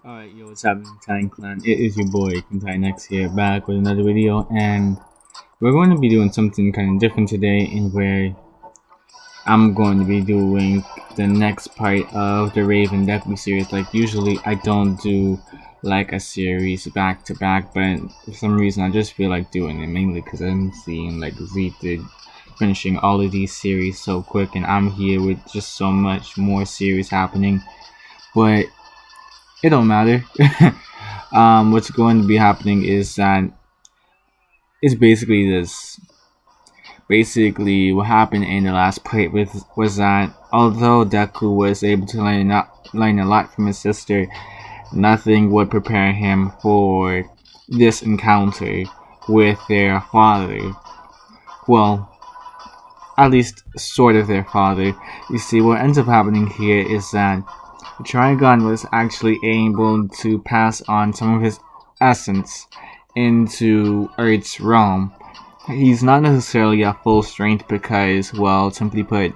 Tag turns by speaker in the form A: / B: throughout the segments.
A: Alright, yo, what's happening, Time Clan? It is your boy, Kintai here, back with another video, and we're going to be doing something kind of different today, in where I'm going to be doing the next part of the Raven Deku series. Like, usually I don't do, like, a series back to back, but for some reason I just feel like doing it, mainly because I'm seeing, like, Z finishing all of these series so quick, and I'm here with just so much more series happening, but it don't matter. What's going to be happening is that it's basically this. Basically, what happened in the last part was that although Deku was able to learn a lot from his sister, nothing would prepare him for this encounter with their father. Well, at least sort of their father. You see, what ends up happening here is that Trigon was actually able to pass on some of his essence into Earth's realm. He's not necessarily at full strength because, well, simply put,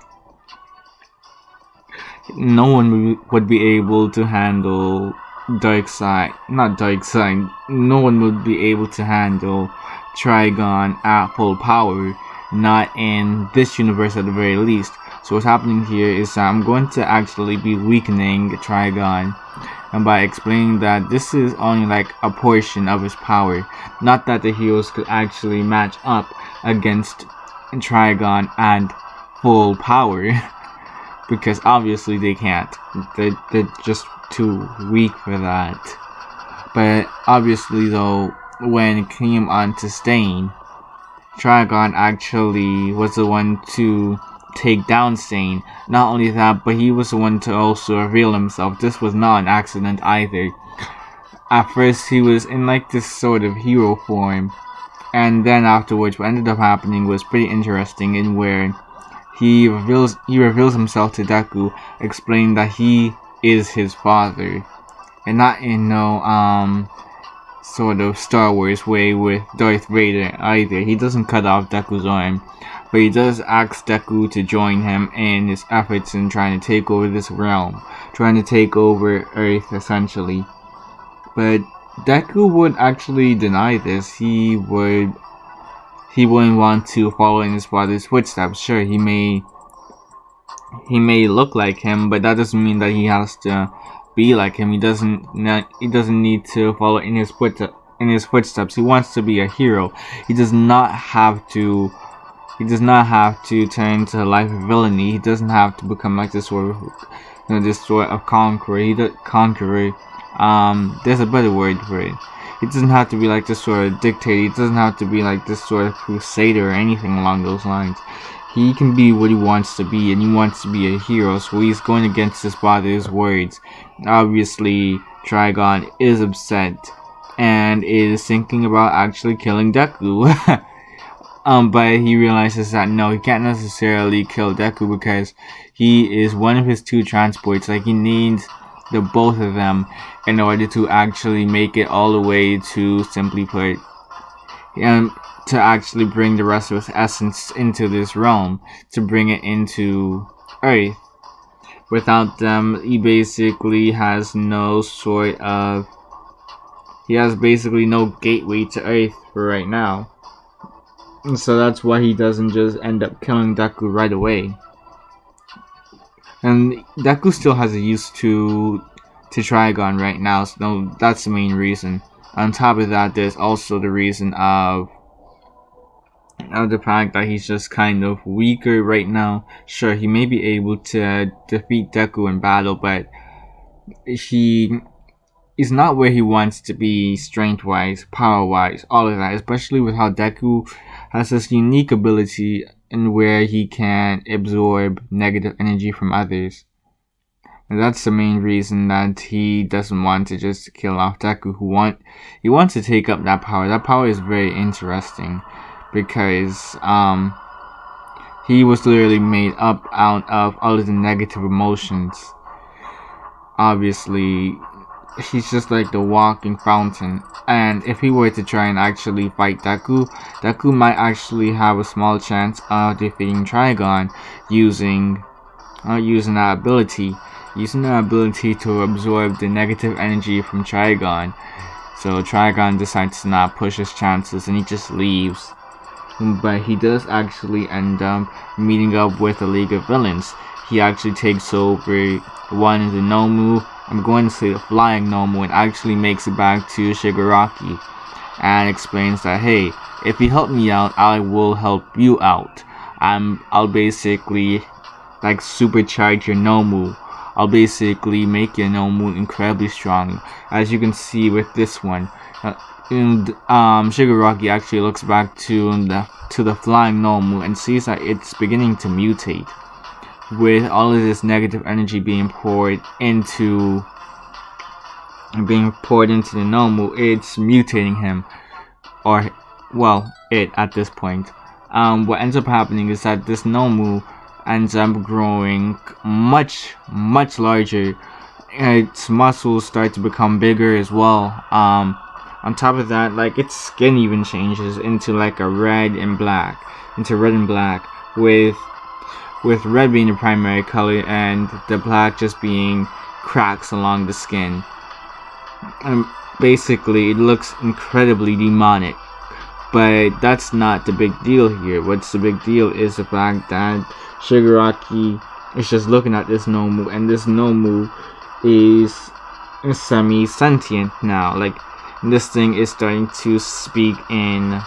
A: no one would be able to handle not Darkseid, no one would be able to handle Trigon at full power, not in this universe at the very least. So what's happening here is that I'm going to actually be weakening Trigon, and by explaining that this is only like a portion of his power, not that the heroes could actually match up against Trigon at full power, because obviously they can't. They're just too weak for that. But obviously though, when it came on to Stain, Trigon actually was the one to take down Stain. Not only that, but he was the one to also reveal himself. This was not an accident either. At first he was in like this sort of hero form, and then afterwards what ended up happening was pretty interesting, in where he reveals himself to Deku, explaining that he is his father, and not in no sort of Star Wars way with Darth Vader either. He doesn't cut off Deku's arm, but he does ask Deku to join him in his efforts in trying to take over this realm, trying to take over Earth essentially. But Deku would actually deny this. He wouldn't want to follow in his father's footsteps. Sure, he may look like him, but that doesn't mean that he has to be like him. He doesn't need to follow in his footsteps. He wants to be a hero. He does not have to. He does not have to turn to a life of villainy. He doesn't have to become like this sort of conqueror. There's a better word for it. He doesn't have to be like this sort of dictator. He doesn't have to be like this sort of crusader or anything along those lines. He can be what he wants to be, and he wants to be a hero, so he's going against his father's words. Obviously, Trigon is upset and is thinking about actually killing Deku. But he realizes that no, he can't necessarily kill Deku because he is one of his two transports. Like, he needs the both of them in order to actually make it all the way to, simply put, and to actually bring the rest of his essence into this realm, to bring it into Earth. Without them, he basically has no sort of. He has basically no gateway to Earth for right now. And so that's why he doesn't just end up killing Deku right away. And Deku still has a use to Trigon right now, so no, that's the main reason. On top of that, there's also the reason of the fact that he's just kind of weaker right now. Sure, he may be able to defeat Deku in battle, but he is not where he wants to be strength-wise, power-wise, all of that, especially with how Deku has this unique ability in where he can absorb negative energy from others. And that's the main reason that he doesn't want to just kill off Deku. He wants to take up that power. That power is very interesting because he was literally made up out of all of the negative emotions. Obviously, he's just like the walking fountain, and if he were to try and actually fight Deku might actually have a small chance of defeating Trigon using that ability. using the ability to absorb the negative energy from Trigon. So Trigon decides to not push his chances and he just leaves. But he does actually end up meeting up with the League of Villains. He actually takes over one of the Nomu, I'm going to say the flying Nomu, and actually makes it back to Shigaraki and explains that, hey, if you help me out, I will help you out. I'll basically like supercharge your Nomu. I'll basically make your Nomu incredibly strong. As you can see with this one, Shigaraki actually looks back to the flying Nomu and sees that it's beginning to mutate, with all of this negative energy being poured into the Nomu. It's mutating him, or well, it at this point. What ends up happening is that this Nomu ends up growing much larger. Its muscles start to become bigger as well. On top of that, like, its skin even changes into like a red and black, with red being the primary color and the black just being cracks along the skin. And basically, it looks incredibly demonic. But that's not the big deal here. What's the big deal is the fact that Shigaraki is just looking at this Nomu, and this Nomu is semi-sentient now. Like, this thing is starting to speak in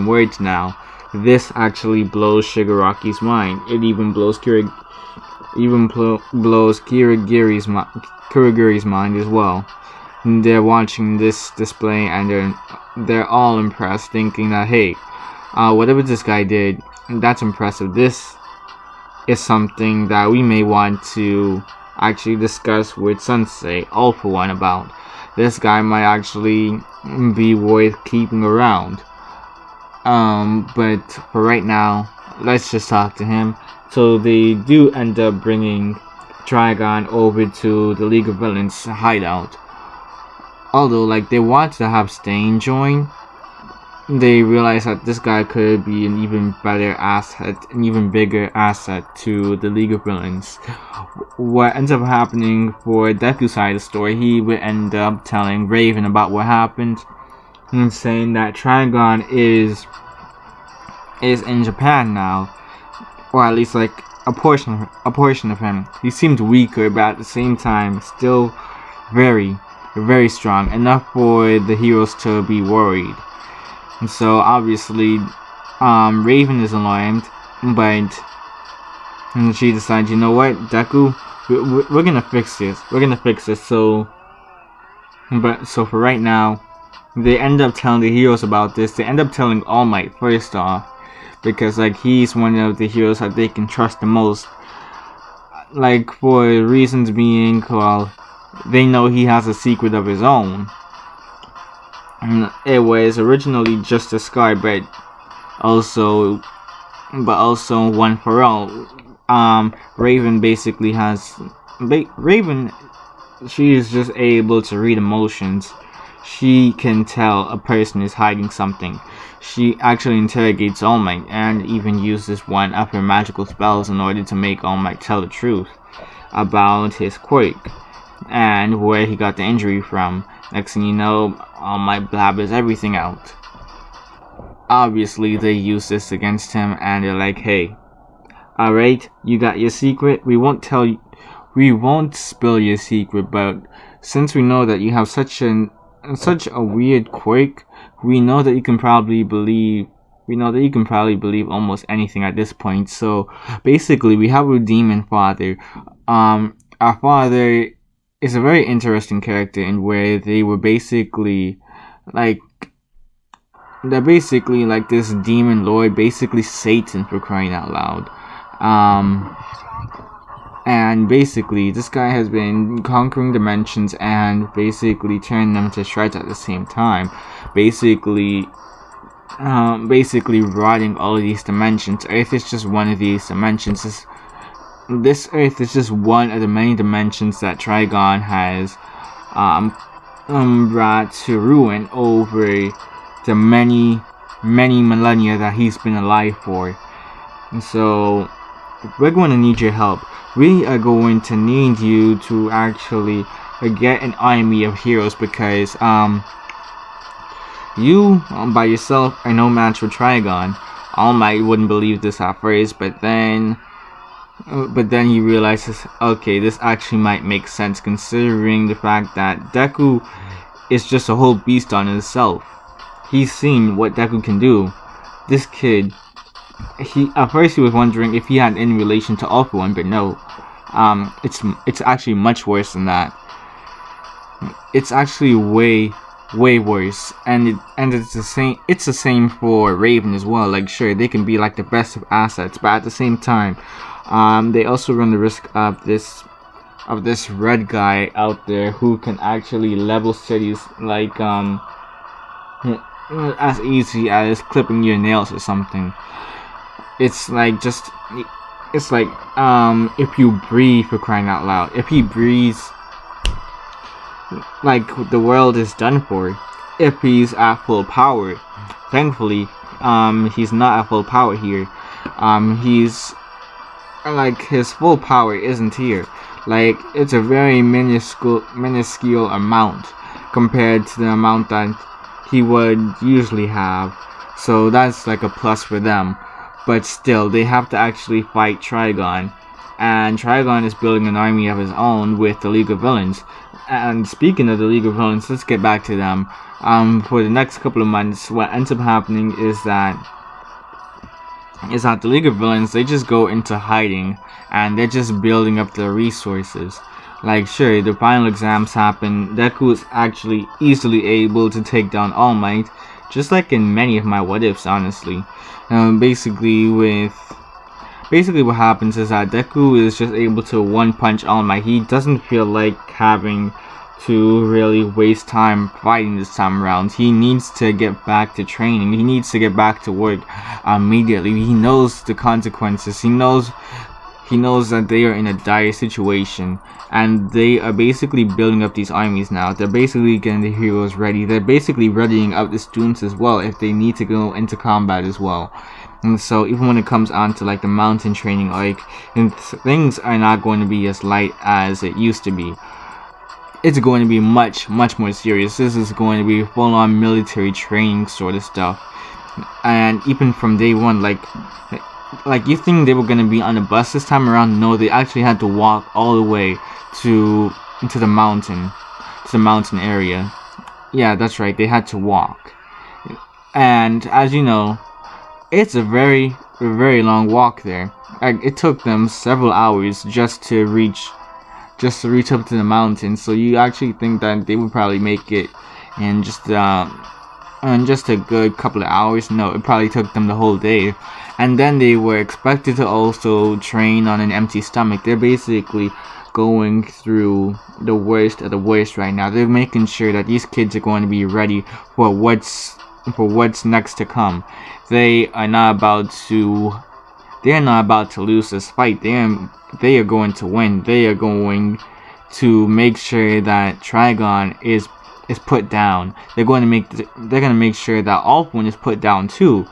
A: words now. This actually blows Shigaraki's mind. It even blows Kurogiri's mind as well. They're watching this display and they're all impressed, thinking that, hey, whatever this guy did, that's impressive. This is something that we may want to actually discuss with Sensei, all for one, about. This guy might actually be worth keeping around. But for right now, let's just talk to him. So they do end up bringing Trigon over to the League of Villains hideout. Although, like, they want to have Stain join, they realize that this guy could be an even better asset, an even bigger asset to the League of Villains. What ends up happening for Deku's side of the story, he would end up telling Raven about what happened and saying that Trigon is in Japan now, or at least like a portion of him. He seemed weaker, but at the same time still very strong, enough for the heroes to be worried. And so obviously Raven is alarmed, but she decides, you know what, Deku, we're gonna fix this. So for right now, they end up telling the heroes about this. They end up telling All Might first off, because like, he's one of the heroes that they can trust the most. Like, for reasons being, well, they know he has a secret of his own. And it was originally just a scar, but also one for all. Raven basically has Raven. She is just able to read emotions. She can tell a person is hiding something. She actually interrogates All Might and even uses one of her magical spells in order to make All Might tell the truth about his quirk and where he got the injury from. Next thing you know, All Might blabbers everything out. Obviously, they use this against him, and they're like, hey, alright, you got your secret, we won't spill your secret, but since we know that you have such a weird quirk, we know that you can probably believe almost anything at this point. So basically, we have a demon father. Our father is a very interesting character, in where they were basically like, they're basically like this demon lord, basically Satan, for crying out loud. And basically, this guy has been conquering dimensions and basically turning them to shreds at the same time. Basically rotting all of these dimensions. Earth is just one of these dimensions. This Earth is just one of the many dimensions that Trigon has brought to ruin over the many millennia that he's been alive for. And so we're going to need your help. We are going to need you to actually get an army of heroes because you by yourself are no match for Trigon. All Might wouldn't believe this at first, but then he realizes, okay, this actually might make sense considering the fact that Deku is just a whole beast on itself. He's seen what Deku can do. This kid, at first he was wondering if he had any relation to Alpha One, but no. It's actually much worse than that. It's actually way worse, and it's the same. It's the same for Raven as well. Like, sure, they can be like the best of assets, but at the same time, they also run the risk of this red guy out there who can actually level cities like as easy as clipping your nails or something. It's like if you breathe, for crying out loud. If he breathes, like, the world is done for. If he's at full power. Thankfully, he's not at full power here. He's like, his full power isn't here. Like, it's a very minuscule amount compared to the amount that he would usually have. So that's like a plus for them. But still, they have to actually fight Trigon. And Trigon is building an army of his own with the League of Villains. And speaking of the League of Villains, let's get back to them. For the next couple of months, what ends up happening is that the League of Villains, they just go into hiding and they're just building up their resources. Like, sure, the final exams happen. Deku is actually easily able to take down All Might, just like in many of my what ifs, honestly. Basically what happens is that Deku is just able to one-punch All Might. He doesn't feel like having to really waste time fighting this time around. He needs to get back to training. He needs to get back to work immediately. He knows the consequences. He knows that they are in a dire situation, and they are basically building up these armies now. They're basically getting the heroes ready. They're basically readying up the students as well if they need to go into combat as well. And so even when it comes on to like the mountain training arc, things are not going to be as light as it used to be. It's going to be much more serious. This is going to be full-on military training sort of stuff. And even from day one, like you think they were going to be on a bus this time around? No, they actually had to walk all the way to the mountain area. Yeah, that's right, they had to walk. And as you know, it's a very long walk there. It took them several hours just to reach up to the mountain. So you actually think that they would probably make it in just a good couple of hours? No, it probably took them the whole day. And then they were expected to also train on an empty stomach. They're basically going through the worst of the worst right now. They're making sure that these kids are going to be ready for what's next to come. They are not about to lose this fight. They are going to win. They are going to make sure that Trigon is put down. They're going to make sure that Alpha One is put down too.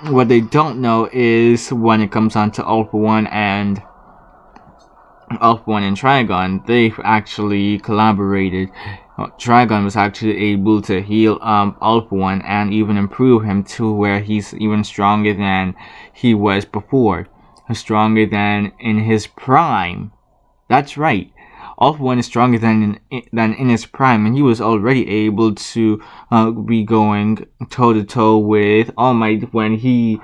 A: What they don't know is when it comes on to Alpha One and Trigon, they've actually collaborated. Trigon was actually able to heal Alpha One and even improve him to where he's even stronger than he was before. Stronger than in his prime. That's right. Alpha One is stronger than in his prime, and he was already able to be going toe to toe with All Might when he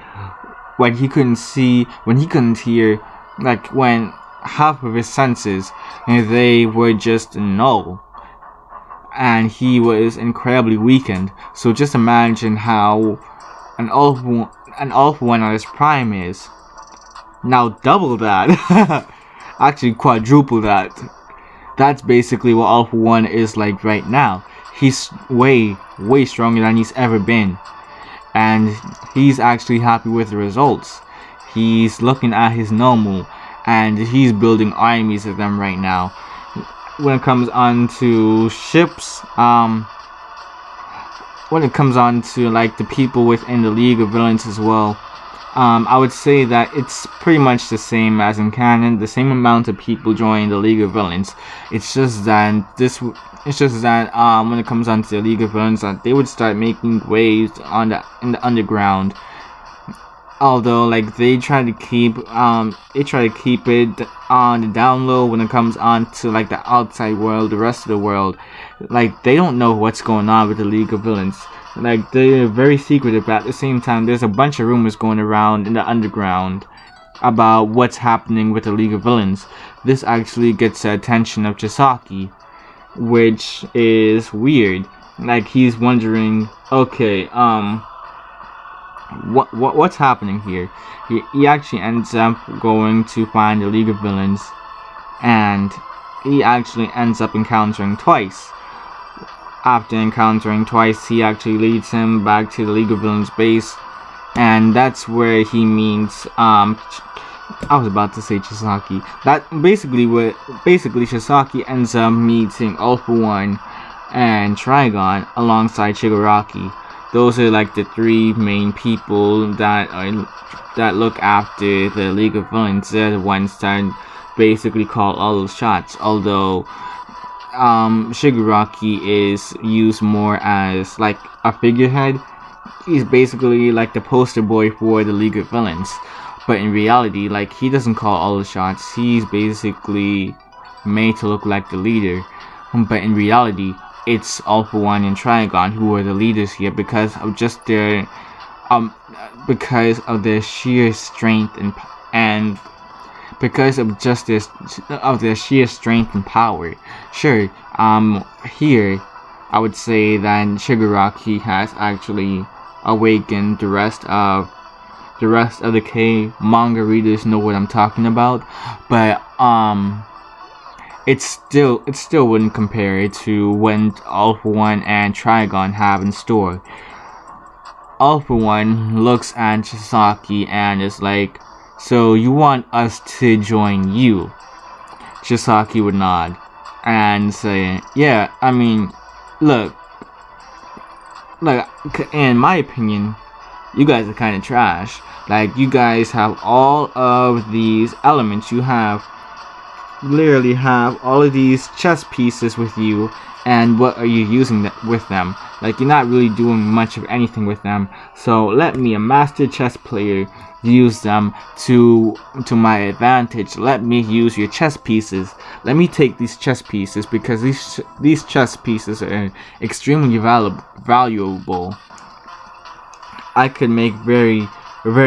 A: couldn't see, when he couldn't hear, like when half of his senses they were just null, and he was incredibly weakened. So just imagine how an Alpha One on his prime is. Now double that. Actually quadruple that. That's basically what Alpha One is like right now. He's way stronger than he's ever been. And he's actually happy with the results. He's looking at his normal and he's building armies of them right now. When it comes on to ships, when it comes on to like the people within the League of Villains as well, I would say that it's pretty much the same as in canon. The same amount of people join the League of Villains. It's just that when it comes down to the League of Villains, that they would start making waves in the underground. Although, like, they try to keep it on the down low when it comes on to like the outside world, the rest of the world. Like, they don't know what's going on with the League of Villains. Like, they're very secretive, but at the same time, there's a bunch of rumors going around in the underground about what's happening with the League of Villains. This actually gets the attention of Chisaki, which is weird. Like, he's wondering, okay, what's happening here? He actually ends up going to find the League of Villains, and he actually ends up encountering twice. After encountering twice, he actually leads him back to the League of Villains base, and that's where he meets I was about to say Chisaki. Basically Chisaki ends up meeting Alpha One and Trigon alongside Shigaraki. Those are like the three main people that look after the League of Villains. They're the ones that basically call all those shots. Although Shigaraki is used more as like a figurehead. He's basically like the poster boy for the League of Villains. But in reality, like, he doesn't call all the shots. He's basically made to look like the leader. But in reality, it's Alpha One and Trigon who are the leaders here because of just their sheer strength and because of just their sheer strength and power. Sure, here I would say that Shigaraki has actually awakened the rest of the K manga readers know what I'm talking about, but it still wouldn't compare to when Alpha One and Trigon have in store. Alpha One looks at Chisaki and is like, "So you want us to join you?" Chisaki would nod and say, "Yeah, I mean, look, in my opinion, you guys are kind of trash. Like, you guys have all of these elements. You literally have all of these chess pieces with you, and what are you using with them? Like, you're not really doing much of anything with them. So let me, a master chess player, use them to my advantage. Let me use your chess pieces. Let me take these chess pieces, because these chess pieces are extremely valuable. I could make very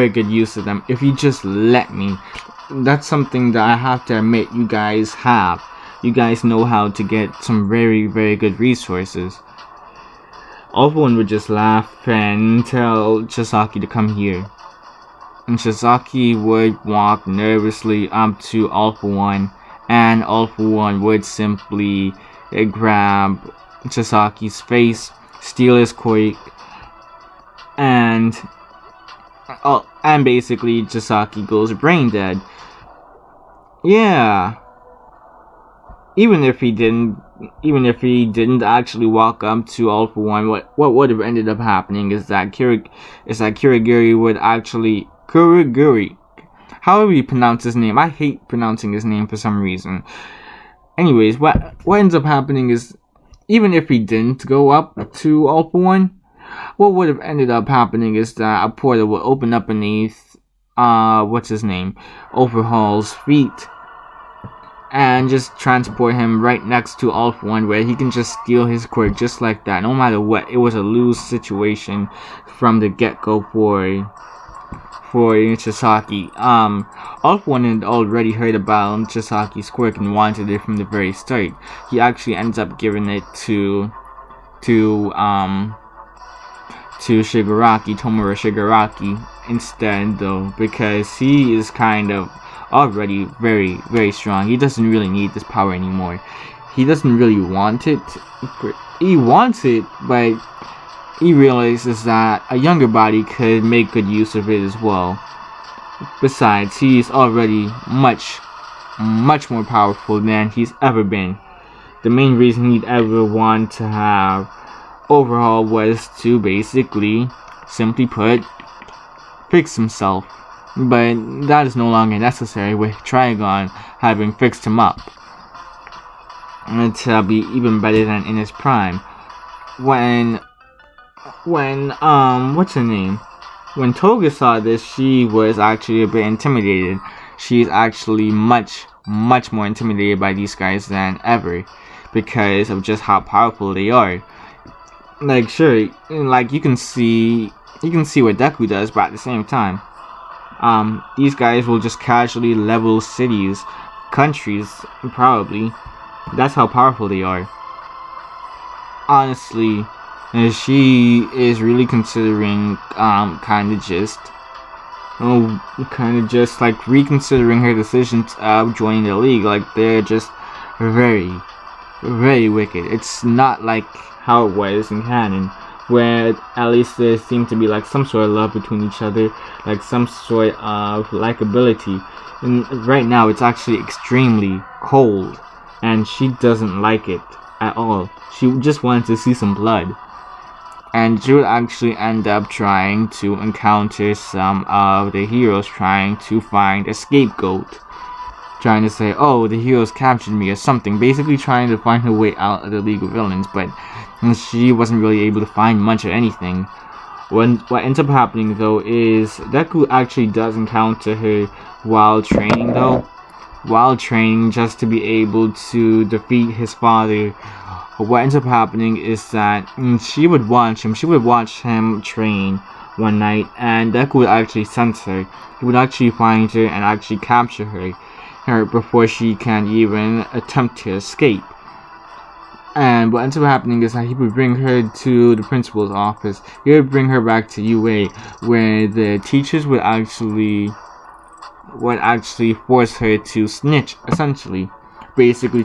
A: good use of them if you just let me. That's something that I have to admit you guys have. You guys know how to get some very good resources." Alpha One would just laugh and tell Chisaki to come here. And Chisaki would walk nervously up to Alpha One, and Alpha One would simply grab Chisaki's face, steal his quake, and basically Chisaki goes brain dead. Yeah. Even if he didn't actually walk up to Alpha One, what would have ended up happening is that Kurogiri would actually Kurogiri. However you pronounce his name, I hate pronouncing his name for some reason. Anyways, what ends up happening is, even if he didn't go up to Alpha One, what would have ended up happening is that a portal would open up beneath Overhaul's feet, and just transport him right next to Alpha One, where he can just steal his quirk just like that. No matter what, it was a lose situation from the get-go for Chisaki. Alpha One had already heard about Chisaki's quirk and wanted it from the very start. He actually ends up giving it to Tomura Shigaraki instead, though, because he is kind of already very strong. He doesn't really need this power anymore. He doesn't really want it. He wants it, but he realizes that a younger body could make good use of it as well. Besides, he's already much more powerful than he's ever been. The main reason he'd ever want to have Overhaul was to basically, simply put, fix himself, but that is no longer necessary with Trigon having fixed him up to be even better than in his prime. When what's her name? When Toga saw this, she was actually a bit intimidated. She's actually much more intimidated by these guys than ever because of just how powerful they are. Like, sure, like you can see what Deku does, but at the same time, these guys will just casually level cities, countries, probably. That's how powerful they are. Honestly, she is really considering kind of just like reconsidering her decision of joining the league. Like, they're just very wicked. It's not like how it was in canon, where at least there seemed to be like some sort of love between each other, like some sort of likability. And right now it's actually extremely cold, and she doesn't like it at all. She just wanted to see some blood. And she would actually end up trying to encounter some of the heroes trying to find a scapegoat. Trying to say, oh, the heroes captured me or something. Basically trying to find her way out of the League of Villains, but she wasn't really able to find much of anything. What ends up happening, though, is Deku actually does encounter her while training, just to be able to defeat his father. What ends up happening is that she would watch him train one night, and Deku would actually sense her. He would actually find her and actually capture her before she can even attempt to escape. And what ends up happening is that he would bring her to the principal's office. He would bring her back to UA, where the teachers would actually force her to snitch, essentially. Basically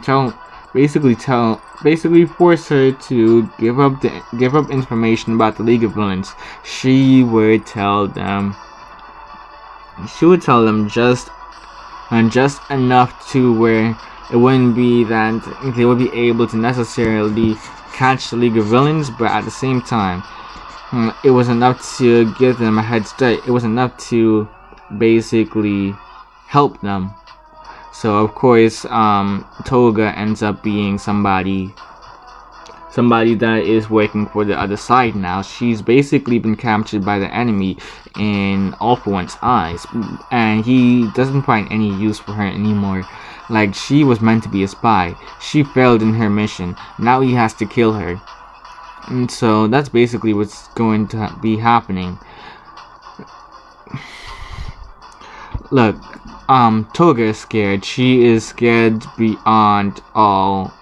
A: force her to give up information about the League of Villains. She would tell them just enough to where it wouldn't be that they would be able to necessarily catch the League of Villains, but at the same time, it was enough to give them a head start. It was enough to basically help them. So of course, Toga ends up being somebody that is working for the other side now. She's basically been captured by the enemy in All For One's eyes, and he doesn't find any use for her anymore. Like, she was meant to be a spy. She failed in her mission. Now he has to kill her. And so that's basically what's going to be happening. Look, Toga is scared. She is scared beyond all.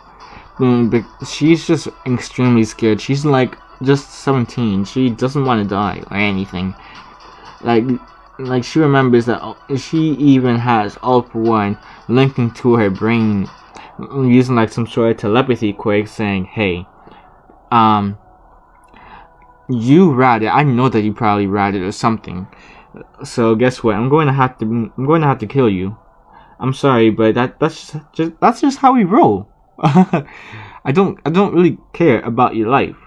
A: But she's just extremely scared. She's like just 17. She doesn't want to die or anything. Like she remembers that she even has All For One linking to her brain using like some sort of telepathy quirk, saying, hey, you ratted. I know that you probably ratted or something. So guess what? I'm going to have to kill you. I'm sorry, but that's just how we roll. I don't really care about your life.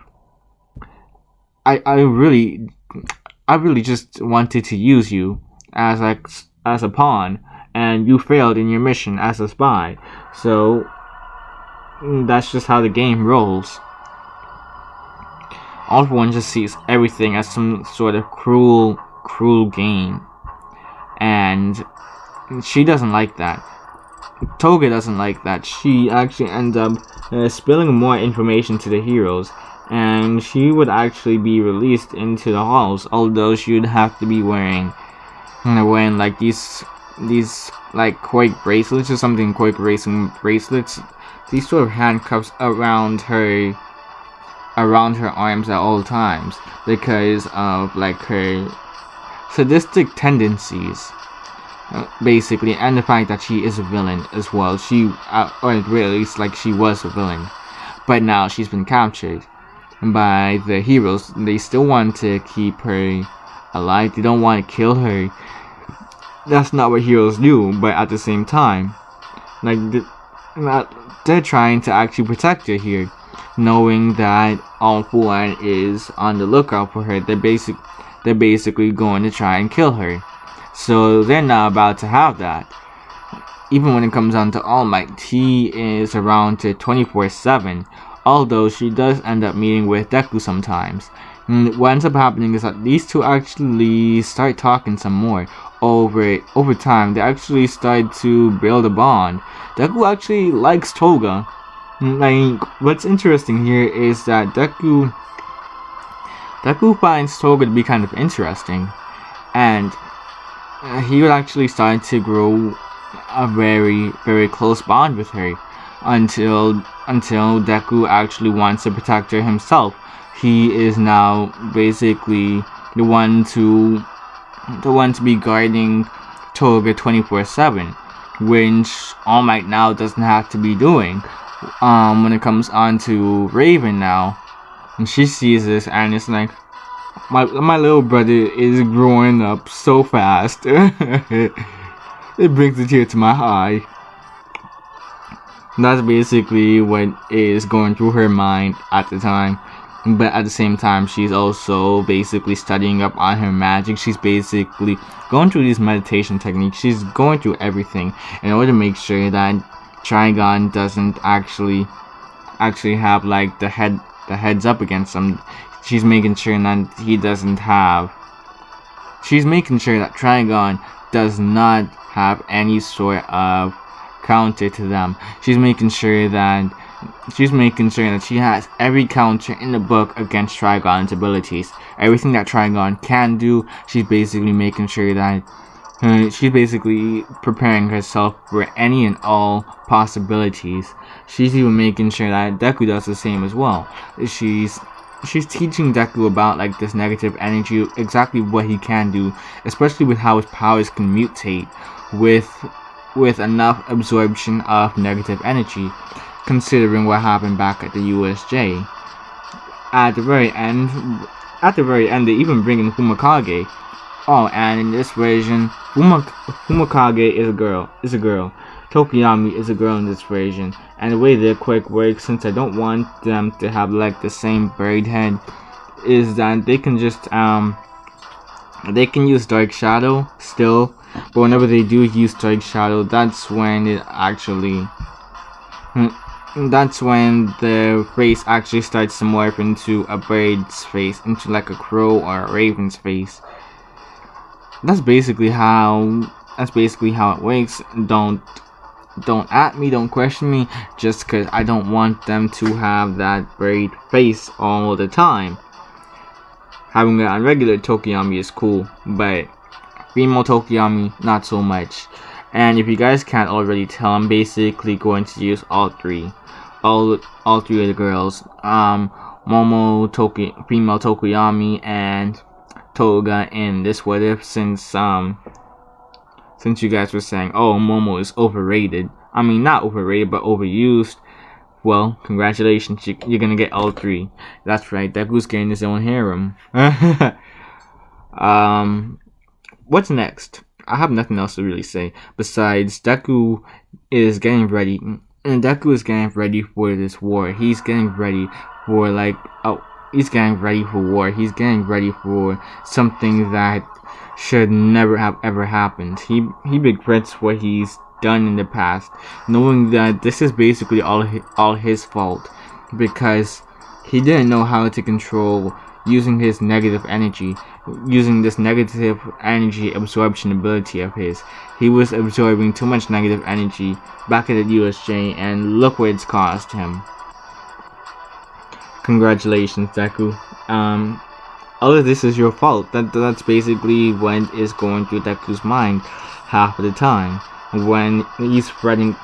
A: I really just wanted to use you as a pawn, and you failed in your mission as a spy. So that's just how the game rolls. All For One just sees everything as some sort of cruel game, and she doesn't like that. Toga doesn't like that. She actually ends up spilling more information to the heroes, and she would actually be released into the halls, although she would have to be wearing like these like quake bracelets or something, quake racing bracelets, these sort of handcuffs around her arms at all times because of like her sadistic tendencies, basically, and the fact that she is a villain as well. Or at least like she was a villain, but now she's been captured by the heroes. They still want to keep her alive. They don't want to kill her. That's not what heroes do. But at the same time, like they're trying to actually protect her here, knowing that All For One is on the lookout for her. They're they're basically going to try and kill her. So they're not about to have that. Even when it comes down to All Might, he is around to 24/7, although she does end up meeting with Deku sometimes. And what ends up happening is that these two actually start talking some more. Over time, they actually start to build a bond. Deku actually likes Toga. Like, what's interesting here is that Deku finds Toga to be kind of interesting, and he would actually start to grow a very, very close bond with her until Deku actually wants to protect her himself. He is now basically the one to be guarding Toga 24/7, which All Might now doesn't have to be doing. When it comes on to Raven now, and she sees this and it's like, my little brother is growing up so fast. It brings a tear to my eye. That's basically what is going through her mind at the time. But at the same time, she's also basically studying up on her magic. She's basically going through these meditation techniques. She's going through everything in order to make sure that Trigon doesn't actually have like the heads up against him. She's making sure that he doesn't have. She's making sure that Trigon does not have any sort of counter to them. She's making sure that she has every counter in the book against Trigon's abilities. Everything that Trigon can do, she's basically making sure that she's basically preparing herself for any and all possibilities. She's even making sure that Deku does the same as well. She's teaching Deku about like this negative energy, exactly what he can do, especially with how his powers can mutate with enough absorption of negative energy, considering what happened back at the USJ. At the very end, they even bring in Fumikage. Oh, and in this version, Fumikage is a girl. Tokiyami is a girl in this version. And the way their quirk works, since I don't want them to have like the same bird head, is that they can just they can use Dark Shadow still, but whenever they do use Dark Shadow, that's when the face actually starts to morph into a bird's face, into like a crow or a raven's face. That's basically how it works. Don't at me, don't question me, just because I don't want them to have that bird face all the time. Having it on regular Tokiyami is cool, but female Tokiyami, not so much. And if you guys can't already tell, I'm basically going to use all three of the girls. Momo, female Tokiyami, and Toga in this what if, since you guys were saying, oh, Momo is overrated. I mean, not overrated, but overused. Well, congratulations, you're gonna get all three. That's right, Deku's getting his own harem. What's next? I have nothing else to really say besides Deku is getting ready, and Deku is getting ready for this war. He's getting ready for he's getting ready for war. He's getting ready for something that should never have ever happened. He regrets what he's done in the past, knowing that this is basically all his fault, because he didn't know how to control using his negative energy, using this negative energy absorption ability of his. He was absorbing too much negative energy back at the USJ, and look what it's caused him. Congratulations, Deku. All of this is your fault. That's basically what is going through Deku's mind half of the time. When he's fretting,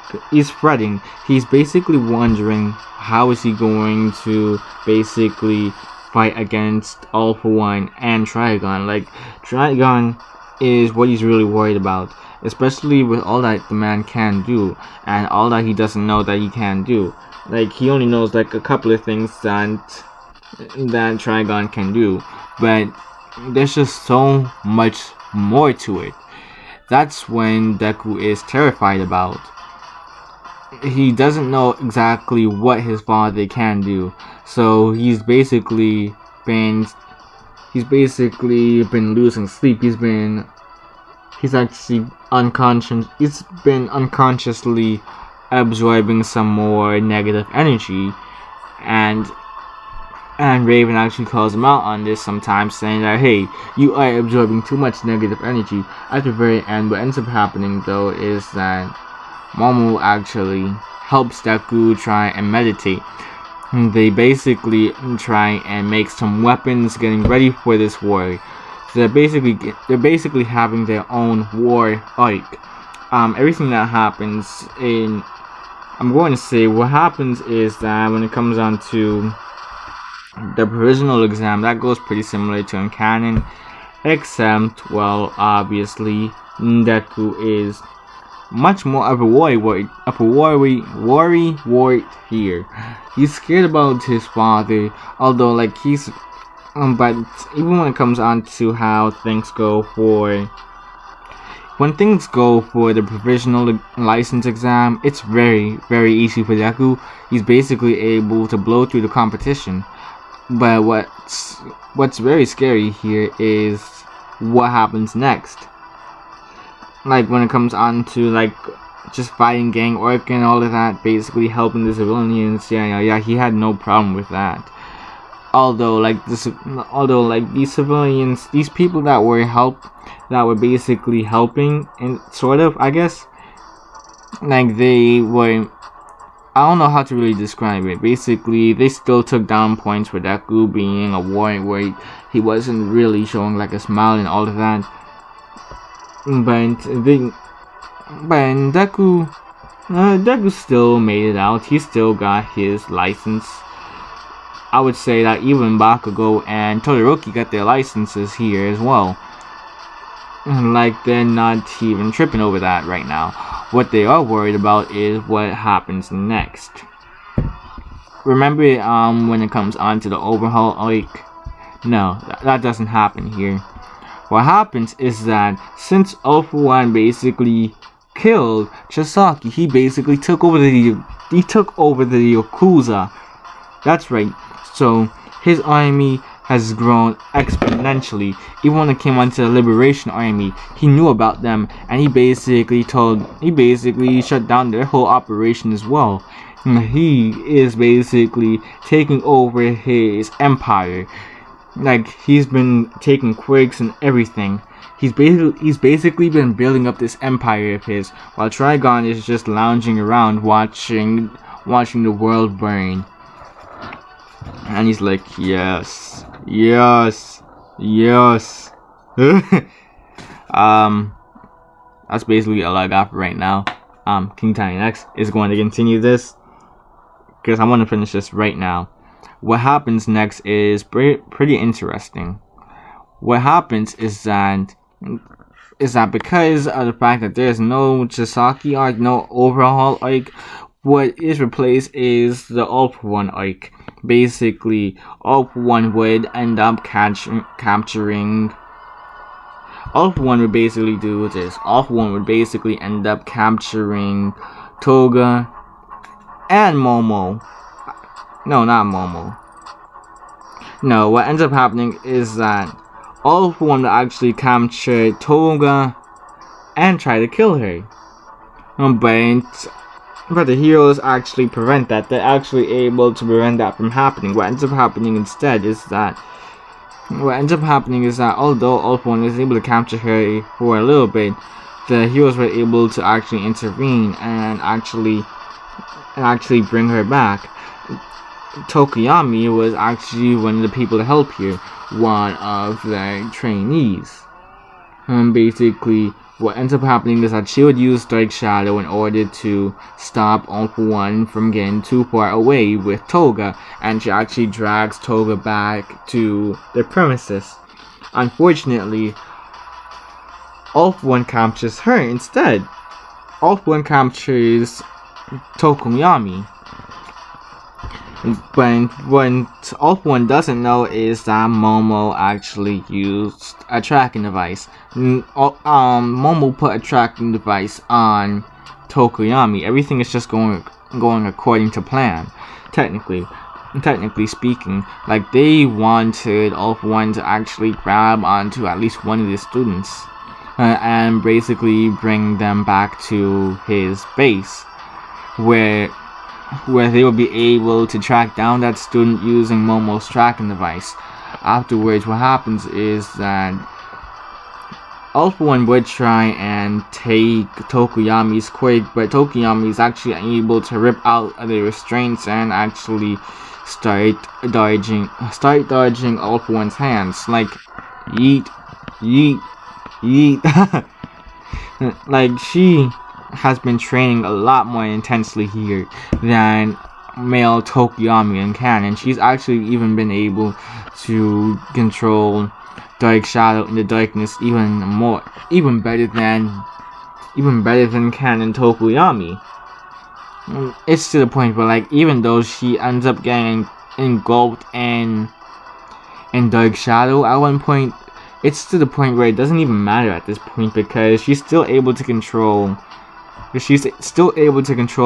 A: he's basically wondering how is he going to basically fight against All For One and Trigon. Like, Trigon is what he's really worried about, especially with all that the man can do and all that he doesn't know that he can do. Like, he only knows like a couple of things that Trigon can do, but there's just so much more to it. That's when Deku is terrified about. He doesn't know exactly what his father can do, so he's basically been he's basically been losing sleep. He's actually unconscious. He's been unconsciously absorbing some more negative energy, and Raven actually calls him out on this sometimes, saying that, hey, you are absorbing too much negative energy. At the very end, what ends up happening though is that Momo actually helps Deku try and meditate. They basically try and make some weapons, getting ready for this war. So they're basically having their own war arc. Everything that happens in, I'm going to say, what happens is that when it comes on to the provisional exam, that goes pretty similar to in canon, except, well, obviously, Deku is much more of a worry here. He's scared about his father, although, like, but even when it comes on to how things go for, when things go for the provisional license exam, it's very, very easy for Deku. He's basically able to blow through the competition. But what's very scary here is what happens next. Like, when it comes on to, like, just fighting gang work and all of that, basically helping the civilians, yeah, he had no problem with that. Although these civilians, these people that were basically helping, and sort of, I guess, like, they were, I don't know how to really describe it. Basically, they still took down points for Deku being a warrior where he wasn't really showing like a smile and all of that. But Deku still made it out. He still got his license. I would say that even Bakugo and Todoroki got their licenses here as well. Like, they're not even tripping over that right now. What they are worried about is what happens next. Remember, when it comes on to the overhaul arc? No, that doesn't happen here. What happens is that since Alpha One basically killed Chisaki, he basically took over the Yakuza. That's right. So his army has grown exponentially. Even when it came onto the Liberation Army, he knew about them, and he basically shut down their whole operation as well. He is basically taking over his empire. Like, he's been taking quirks and everything. He's basically been building up this empire of his, while Trigon is just lounging around watching the world burn. And he's like, yes. That's basically all I got for right now. King Tiny X is going to continue this, because I want to finish this right now. What happens next is pretty interesting. What happens is that because of the fact that there's no Chisaki arc, no overhaul arc, what is replaced is the Alpha One arc. Basically, Alpha One would end up capturing. Alpha One would basically do this. Alpha One would basically end up capturing Toga and Momo. No, not Momo. No, what ends up happening is that Alpha One would actually capture Toga and try to kill her. But the heroes actually prevent that. They're actually able to prevent that from happening. What ends up happening instead is that although Alpha One is able to capture her for a little bit, the heroes were able to actually intervene and actually bring her back. Tokoyami was actually one of the people to help here, one of the trainees. Basically, what ends up happening is that she would use Dark Shadow in order to stop Alpha One from getting too far away with Toga, and she actually drags Toga back to the premises. Unfortunately, Alpha One captures her instead. Alpha One captures Tokoyami. But what Alpha One doesn't know is that Momo actually used a tracking device. Momo put a tracking device on Tokoyami. Everything is just going according to plan, technically. technically speaking. Like, they wanted All For One to actually grab onto at least one of the students and basically bring them back to his base, where they will be able to track down that student using Momo's tracking device. Afterwards, what happens is that All For One would try and take Tokoyami's quake, but Tokoyami is actually able to rip out the restraints and actually start dodging All For One's hands. Like, yeet, yeet, yeet. Like, she has been training a lot more intensely here than male Tokoyami and Canon. She's actually even been able to control Dark Shadow in the darkness even better than Canon Tokoyami. It's to the point where, like, even though she ends up getting engulfed in Dark Shadow at one point, it's to the point where it doesn't even matter at this point, because she's still able to control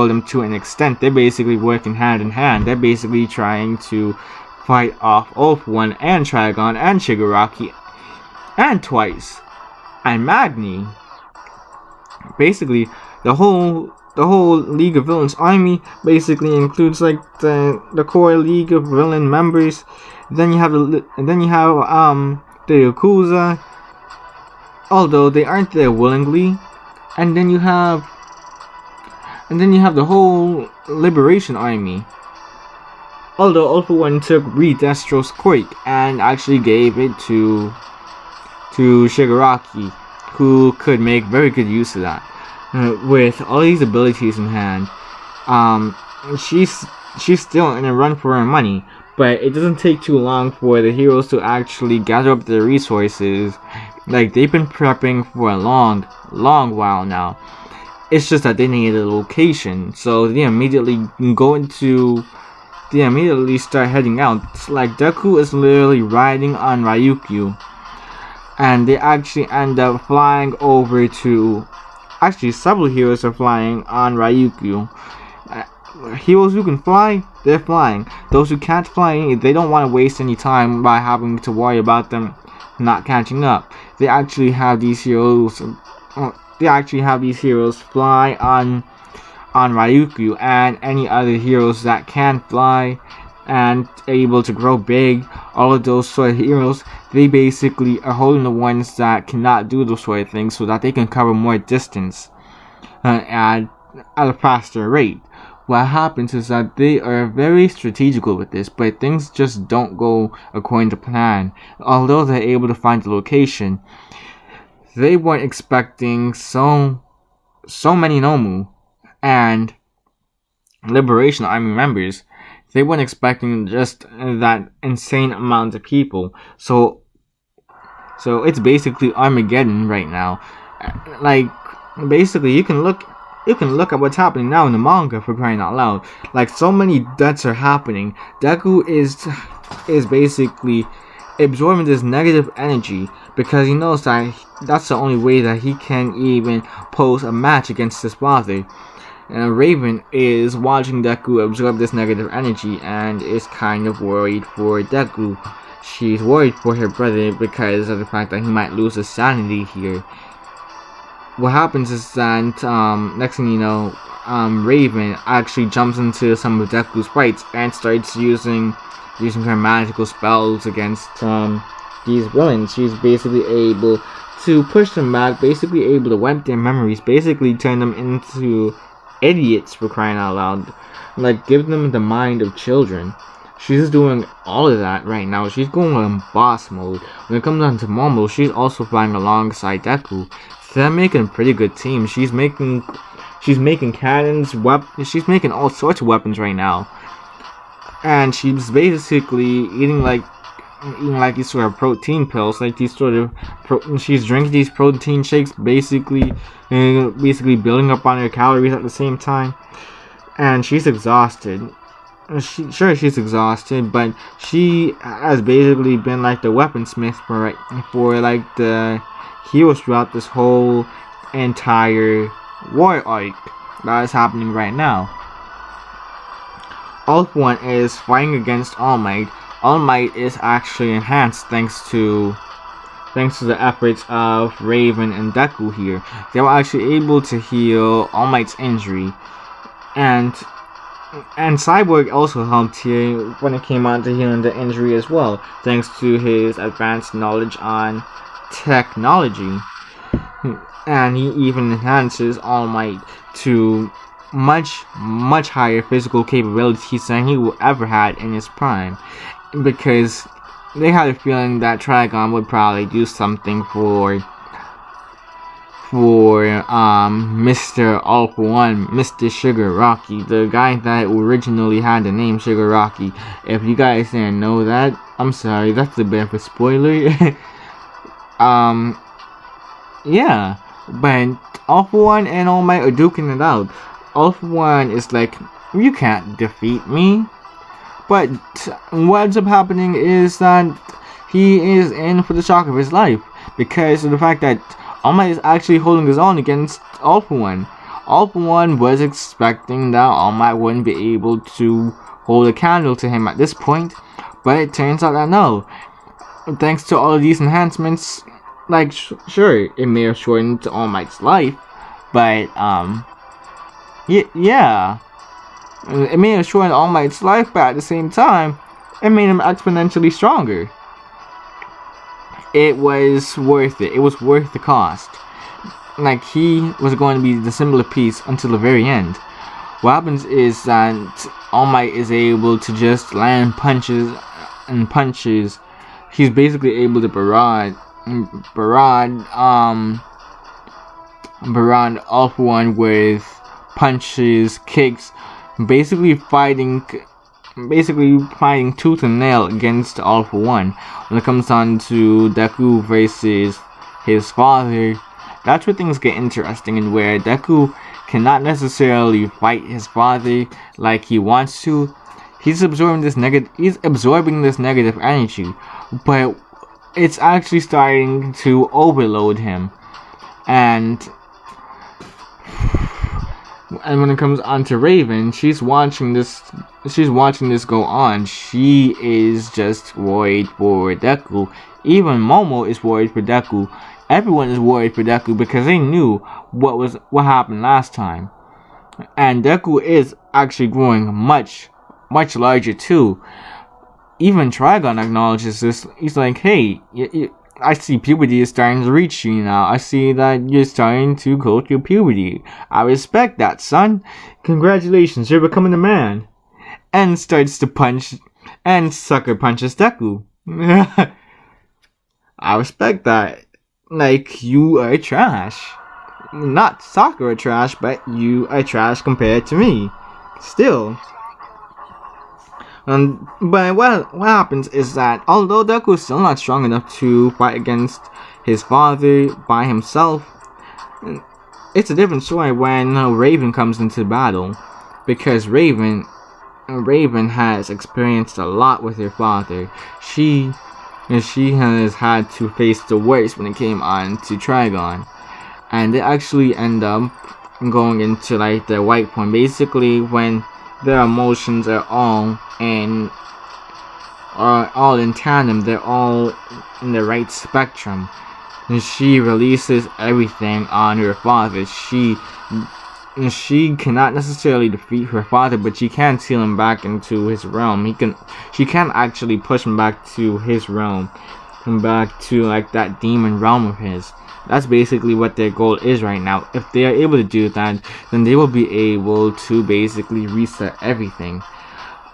A: them to an extent. They're basically working hand in hand. They're basically trying to fight off All For One and Trigon and Shigaraki and Twice and Magni. Basically, the whole League of Villains army basically includes, like, the core League of Villain members. Then you have the Yakuza, although they aren't there willingly, and then you have the whole Liberation Army. Although All For One took Reed Destro's quake and actually gave it to Shigaraki, who could make very good use of that. With all these abilities in hand, she's still in a run for her money, but it doesn't take too long for the heroes to actually gather up their resources. Like, they've been prepping for a long while now. It's just that they need a location, so they immediately start heading out. It's like Deku is literally riding on Ryukyu, and they actually end up flying over to. Actually, several heroes are flying on Ryukyu. Heroes who can fly, they're flying. Those who can't fly, they don't want to waste any time by having to worry about them not catching up. They actually have these heroes. Fly on Ryukyu, and any other heroes that can fly and able to grow big. All of those sort of heroes, they basically are holding the ones that cannot do those sort of things, so that they can cover more distance at a faster rate. What happens is that they are very strategical with this, but things just don't go according to plan. Although they're able to find the location, they weren't expecting so many Nomu and Liberation Army members. They weren't expecting just that insane amount of people. So it's basically Armageddon right now. Like, basically, you can look at what's happening now in the manga, for crying out loud. Like, so many deaths are happening. Deku is basically absorbing this negative energy, because he knows that that's the only way that he can even pose a match against his father. And Raven is watching Deku absorb this negative energy and is kind of worried for Deku. She's worried for her brother because of the fact that he might lose his sanity here. What happens is that next thing you know, Raven actually jumps into some of Deku's fights and starts using her magical spells against these villains. She's basically able to push them back, basically able to wipe their memories, basically turn them into idiots, for crying out loud. Like, give them the mind of children. She's doing all of that right now. She's going in boss mode. When it comes down to Momo, she's also flying alongside Deku. They're making a pretty good team. She's making cannons, she's making all sorts of weapons right now. And she's basically eating like these sort of protein pills, like these sort of she's drinking these protein shakes, basically building up on her calories at the same time. And she's exhausted. She's exhausted, but she has basically been like the weaponsmith for like the heroes throughout this whole entire war arc that is happening right now. All For One is fighting against All Might. All Might is actually enhanced thanks to the efforts of Raven and Deku here. They were actually able to heal All Might's injury, and Cyborg also helped here when it came on to healing the injury as well, thanks to his advanced knowledge on technology. And he even enhances All Might to much higher physical capabilities than he ever had in his prime, because they had a feeling that Trigon would probably do something for Mr. All For One, Mr. Shigaraki, the guy that originally had the name Shigaraki. If you guys didn't know that, I'm sorry, that's a bit of a spoiler. Yeah, but All For One and All Might are duking it out. All For One is like, you can't defeat me. But what ends up happening is that he is in for the shock of his life, because of the fact that All Might is actually holding his own against All For One. All For One was expecting that All Might wouldn't be able to hold a candle to him at this point, but it turns out that no. Thanks to all of these enhancements, like, sure, it may have shortened All Might's life, but, yeah. It may have shortened All Might's life, but at the same time, it made him exponentially stronger. It was worth it. It was worth the cost. Like, he was going to be the symbol of peace until the very end. What happens is that All Might is able to just land punches and punches. He's basically able to barrage All For One with punches, kicks, basically fighting tooth and nail against All For One. When it comes down to Deku versus his father, that's where things get interesting, and where Deku cannot necessarily fight his father like he wants to. He's absorbing this negative energy, but it's actually starting to overload him. And when it comes on to Raven, she's watching this go on. She is just worried for Deku. Even Momo is worried for Deku. Everyone is worried for Deku because they knew what happened last time. And Deku is actually growing much larger too. Even Trigon acknowledges this. He's like, hey, I see puberty is starting to reach you now. I see that you're starting to go through puberty. I respect that, son. Congratulations, you're becoming a man. And starts to punch, and sucker punches Deku. I respect that. Like, you are trash. Not Sakura trash, but you are trash compared to me. Still. But what happens is that although Deku is still not strong enough to fight against his father by himself, it's a different story when Raven comes into battle, because Raven has experienced a lot with her father. She has had to face the worst when it came on to Trigon, and they actually end up going into like the white point, basically when their emotions are all in tandem, they're all in the right spectrum. And she releases everything on her father. She cannot necessarily defeat her father, but she can seal him back into his realm. She can actually push him back to his realm, and back to like that demon realm of his. That's basically what their goal is right now. If they are able to do that, then they will be able to basically reset everything.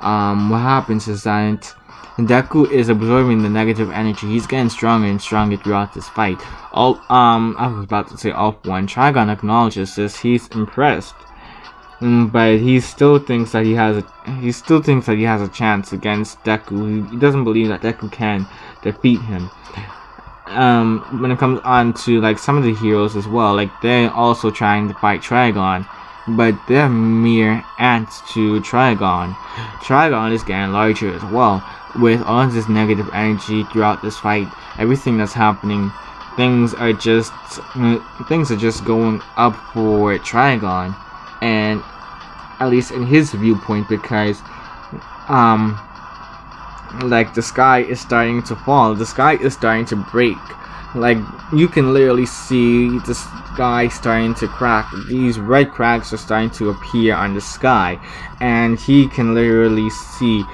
A: What happens is that Deku is absorbing the negative energy. He's getting stronger and stronger throughout this fight. I was about to say All For One. Trigon acknowledges this. He's impressed, but he still thinks that he has a chance against Deku. He doesn't believe that Deku can defeat him. When it comes on to like some of the heroes as well, like they're also trying to fight Trigon, but they're mere ants to Trigon. Trigon is getting larger as well, with all of this negative energy throughout this fight. Everything that's happening, things are just going up for Trigon, and at least in his viewpoint, because um like the sky is starting to fall, the sky is starting to break. Like you can literally see the sky starting to crack. These red cracks are starting to appear on the sky, and he can literally see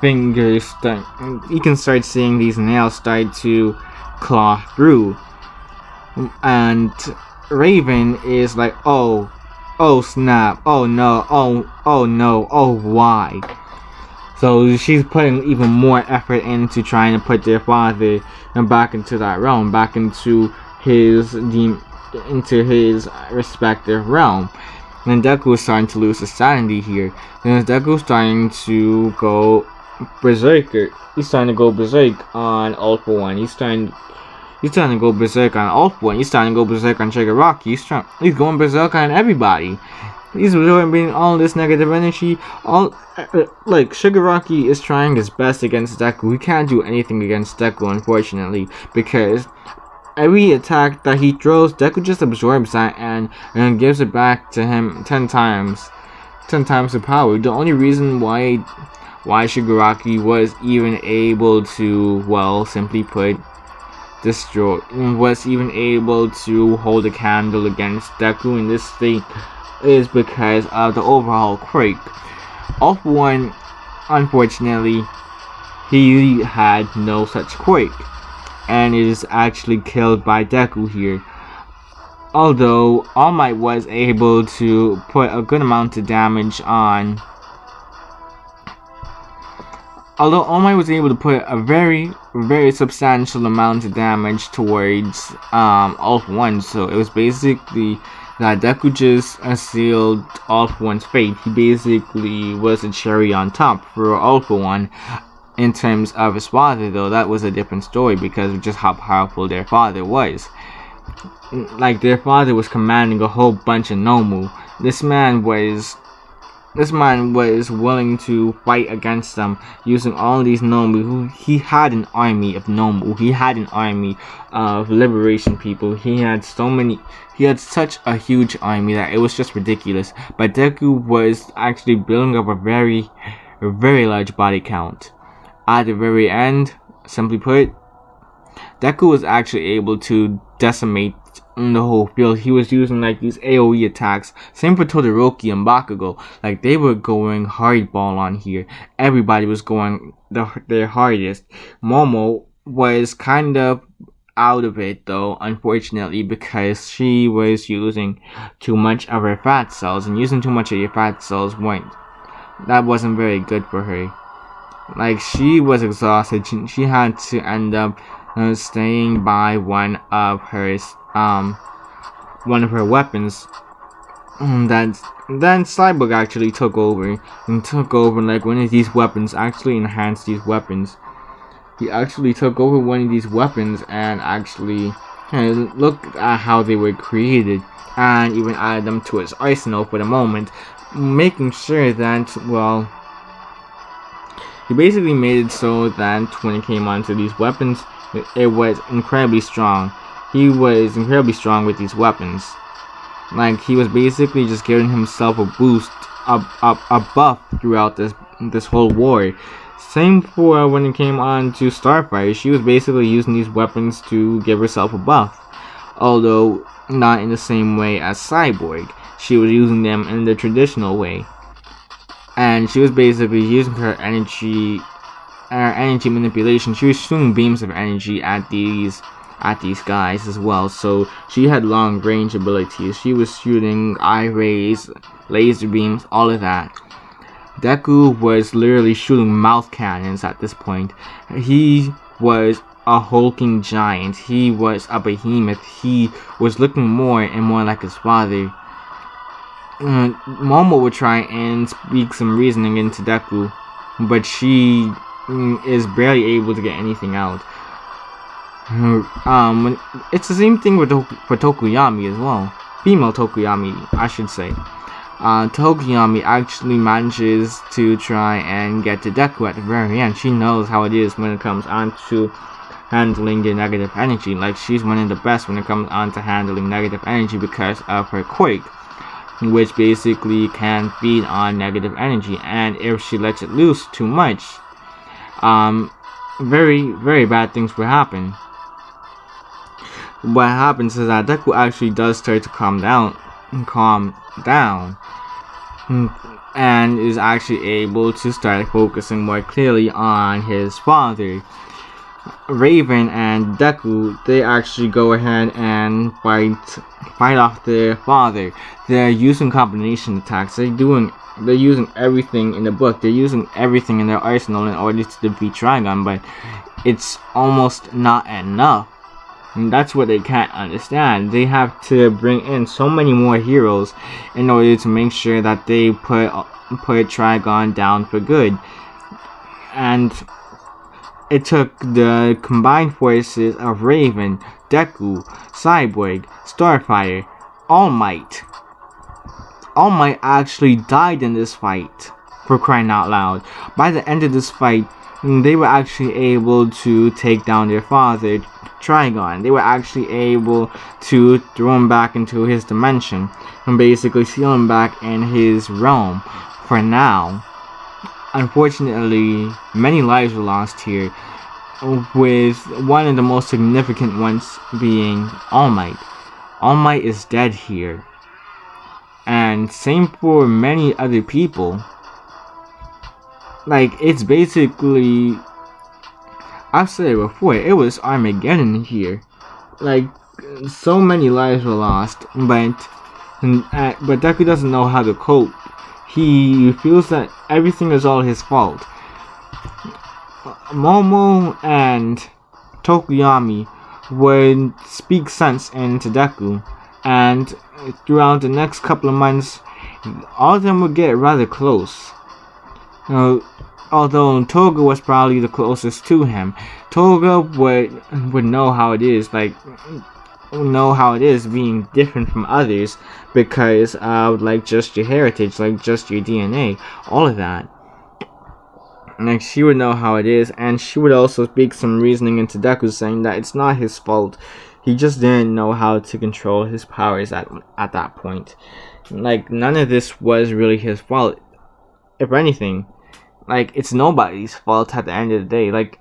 A: fingers he can start seeing these nails start to claw through. And Raven is like, oh snap, oh no, oh no, oh why. So she's putting even more effort into trying to put their father back into that realm, back into his respective realm. And Deku is starting to lose his sanity here. And Deku is starting to go berserker. He's starting to go berserk on All For One. He's starting to go berserk on All For One. He's starting to go berserk on Shigaraki. He's going berserk on everybody. He's absorbing all this negative energy. Like Shigaraki is trying his best against Deku. He can't do anything against Deku, unfortunately, because every attack that he throws, Deku just absorbs that and gives it back to him 10 times the power. The only reason why Shigaraki was even able to, well, simply put, was even able to hold a candle against Deku in this state is because of the overhaul quirk. All For One, unfortunately, he had no such quirk, and is actually killed by Deku here. Although All Might was able to put a good amount of damage on. Although All Might was able to put a very, very substantial amount of damage towards All For One, so it was basically that Deku just sealed All For One's fate. He basically was a cherry on top for All For One. In terms of his father, though, that was a different story because of just how powerful their father was. Like, their father was commanding a whole bunch of Nomu. This man was willing to fight against them using all these Nomu. He had an army of Nomu. He had an army of liberation people. He had such a huge army that it was just ridiculous. But Deku was actually building up a very large body count. At the very end, simply put, Deku was actually able to decimate the whole field. He was using like these AoE attacks. Same for Todoroki and Bakugo. Like, they were going hardball on here. Everybody was going their hardest. Momo was kind of out of it though, unfortunately, because she was using too much of her fat cells, and using too much of your fat cells wasn't very good for her. Like, she was exhausted. She had to end up staying by one of her weapons. Then Cyborg actually took over like one of these weapons. Actually enhanced these weapons. He actually took over one of these weapons and actually looked at how they were created and even added them to his arsenal for the moment, making sure that, well, he basically made it so that when it came onto these weapons, it was incredibly strong. He was incredibly strong with these weapons. Like, he was basically just giving himself a boost, a buff throughout this whole war. Same for when it came on to Starfire. She was basically using these weapons to give herself a buff. Although not in the same way as Cyborg. She was using them in the traditional way. And she was basically using her energy manipulation. She was shooting beams of energy at these guys as well. So she had long range abilities. She was shooting eye rays, laser beams, all of that. Deku was literally shooting mouth cannons at this point. He was a hulking giant. He was a behemoth. He was looking more and more like his father. Momo would try and speak some reasoning into Deku, but she is barely able to get anything out. It's the same thing for Tokuyami as well. Female Tokuyami, I should say. Tokuyami actually manages to try and get to Deku at the very end. She knows how it is when it comes on to handling the negative energy. Like, she's one of the best when it comes on to handling negative energy because of her quirk. which basically can feed on negative energy, and if she lets it loose too much, very, very bad things will happen. What happens is that Deku actually does start to calm down, and is actually able to start focusing more clearly on his father. Raven and Deku, they actually go ahead and fight off their father. They're using combination attacks. They're using everything in the book. They're using everything in their arsenal in order to defeat Trigon, but it's almost not enough. And that's what they can't understand. They have to bring in so many more heroes in order to make sure that they put Trigon down for good. And it took the combined forces of Raven, Deku, Cyborg, Starfire, All Might. All Might actually died in this fight, for crying out loud. By the end of this fight, they were actually able to take down their father, Trigon. They were actually able to throw him back into his dimension and basically seal him back in his realm for now. Unfortunately, many lives were lost here, with one of the most significant ones being All Might. All Might is dead here. And same for many other people. Like, it's basically, I've said it before, it was Armageddon here. Like, so many lives were lost, but Deku doesn't know how to cope. He feels that everything is all his fault. Momo and Tokoyami would speak sense into Deku, and throughout the next couple of months, all of them would get rather close. Although Toga was probably the closest to him, Toga would know how it is, being different from others because of just your heritage, just your DNA, all of that. Like, she would know how it is, and she would also speak some reasoning into Deku, saying that it's not his fault. He just didn't know how to control his powers at that point. Like, none of this was really his fault. If anything, it's nobody's fault at the end of the day. Like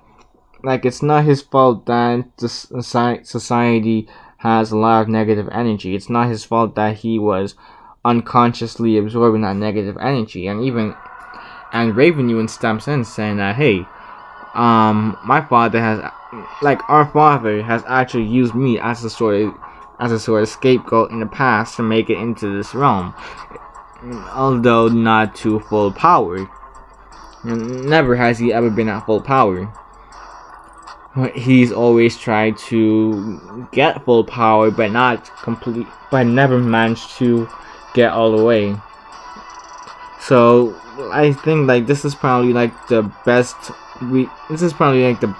A: it's not his fault that the society has a lot of negative energy. It's not his fault that he was unconsciously absorbing that negative energy. And Raven even steps in saying that, hey, our father has actually used me as a sort of scapegoat in the past to make it into this realm, although not to full power. Never has he ever been at full power. He's always tried to get full power, but never managed to get all the way. So I think this is probably the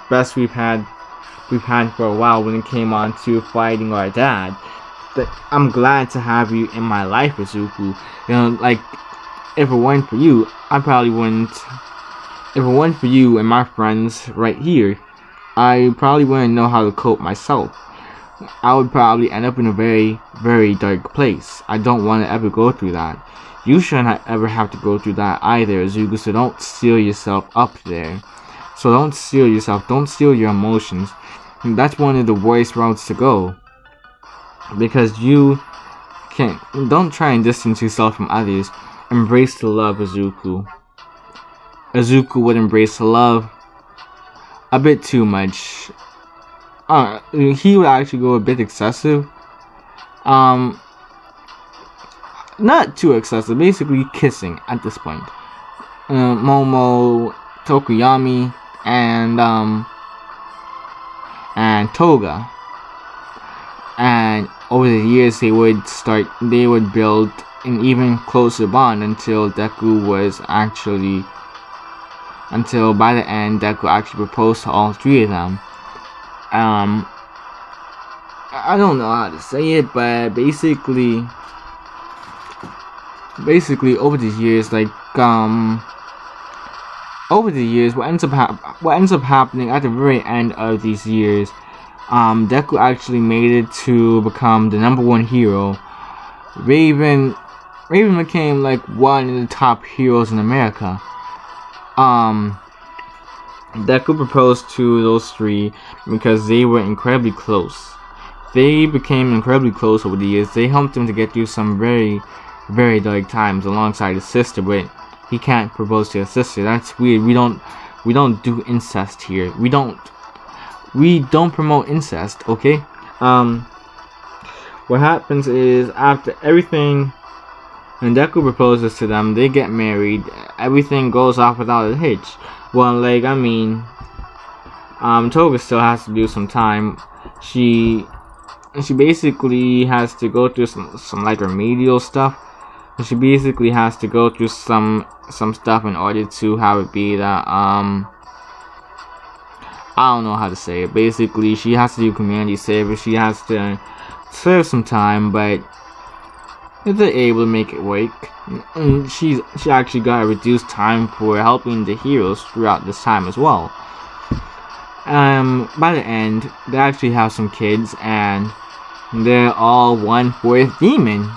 A: best we've had for a while when it came on to fighting our dad. But I'm glad to have you in my life, Izuku. If it weren't for you, I probably wouldn't. If it weren't for you and my friends right here, I probably wouldn't know how to cope myself. I would probably end up in a very, very dark place. I don't want to ever go through that. You shouldn't ever have to go through that either, Izuku, so don't seal yourself up there. So don't seal yourself, don't seal your emotions. And that's one of the worst routes to go. Because don't try and distance yourself from others. Embrace the love, Izuku. Izuku would embrace the love a bit too much. He would actually go a bit excessive. Not too excessive, basically kissing at this point. Momo, Tokoyami, and Toga. And over the years they would build an even closer bond until by the end Deku actually proposed to all three of them. I don't know how to say it, but basically over the years, what ends up happening at the very end of these years, Deku actually made it to become the #1 hero. Raven Raven became like one of the top heroes in America. Deku proposed to those three because they were incredibly close. They became incredibly close over the years. They helped him to get through some very, very dark times alongside his sister, but he can't propose to his sister. That's weird. We don't do incest here. We don't promote incest, okay? What happens is after everything, when Deku proposes to them, they get married. Everything goes off without a hitch. Well, like, I mean, Toga still has to do some time. She basically has to go through some like remedial stuff. She basically has to go through some stuff in order to have it be that I don't know how to say it. Basically, she has to do community service. She has to serve some time, but if they're able to make it work, and she actually got a reduced time for helping the heroes throughout this time as well. By the end, they actually have some kids, and they're all one fourth demon.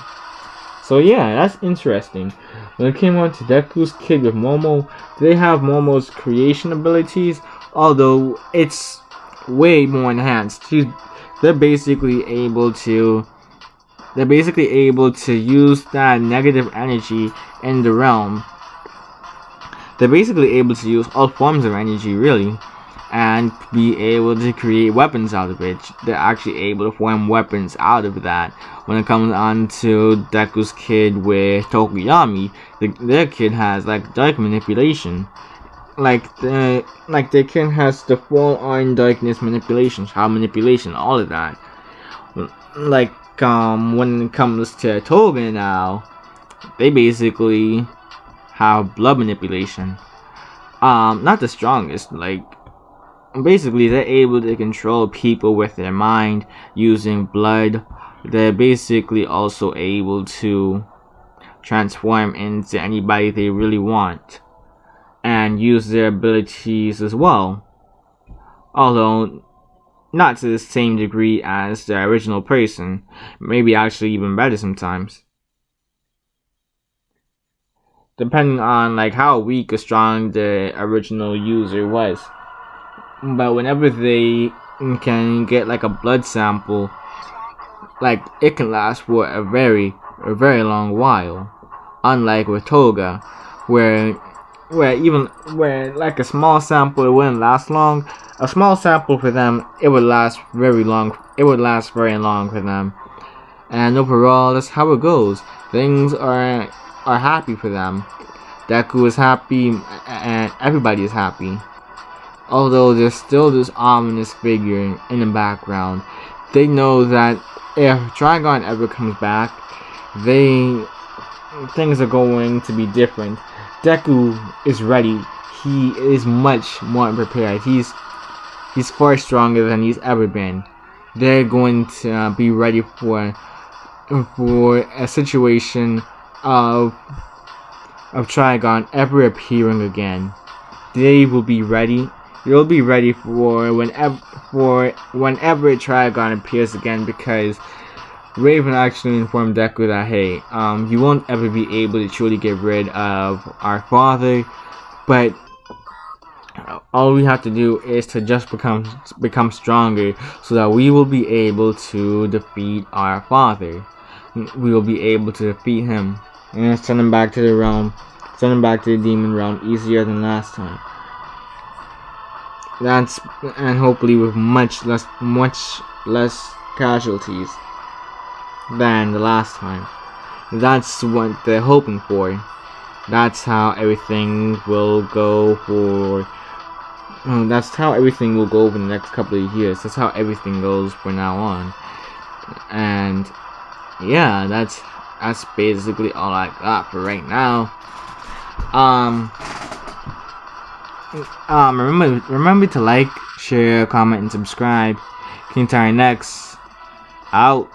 A: So yeah, that's interesting. When it came on to Deku's kid with Momo, they have Momo's creation abilities, although it's way more enhanced. They're basically able to use that negative energy in the realm. They're basically able to use all forms of energy, really, and be able to create weapons out of it. They're actually able to form weapons out of that. When it comes on to Deku's kid with Tokuyami, their kid has like dark manipulation. Like their kid has the full-on darkness manipulation, child manipulation, all of that. Like when it comes to Toga now, they basically have blood manipulation. Not the strongest, like basically they're able to control people with their mind using blood. They're basically also able to transform into anybody they really want and use their abilities as well, although not to the same degree as the original person, maybe actually even better sometimes, depending on like how weak or strong the original user was. But whenever they can get like a blood sample, like it can last for a very long while, unlike with Toga, where like a small sample it wouldn't last long. A small sample for them, it would last very long. It would last very long for them, and overall that's how it goes. Things are happy for them. Deku is happy and everybody is happy. Although there's still this ominous figure in the background. They know that if Trigon ever comes back, things are going to be different. Deku is ready. He is much more prepared. He's far stronger than he's ever been. They're going to be ready for a situation of Trigon ever appearing again. They will be ready. You'll be ready for whenever Trigon appears again, because Raven actually informed Deku that, hey, you won't ever be able to truly get rid of our father, but all we have to do is to just become stronger, so that we will be able to defeat our father. We will be able to defeat him and send him back to the realm, send him back to the demon realm easier than last time. And hopefully with much less casualties than the last time. That's what they're hoping for. That's how everything will go for. That's how everything will go over the next couple of years. That's how everything goes from now on. And yeah, that's basically all I got for right now. Remember to like, share, comment, and subscribe. Kintaro next. Out.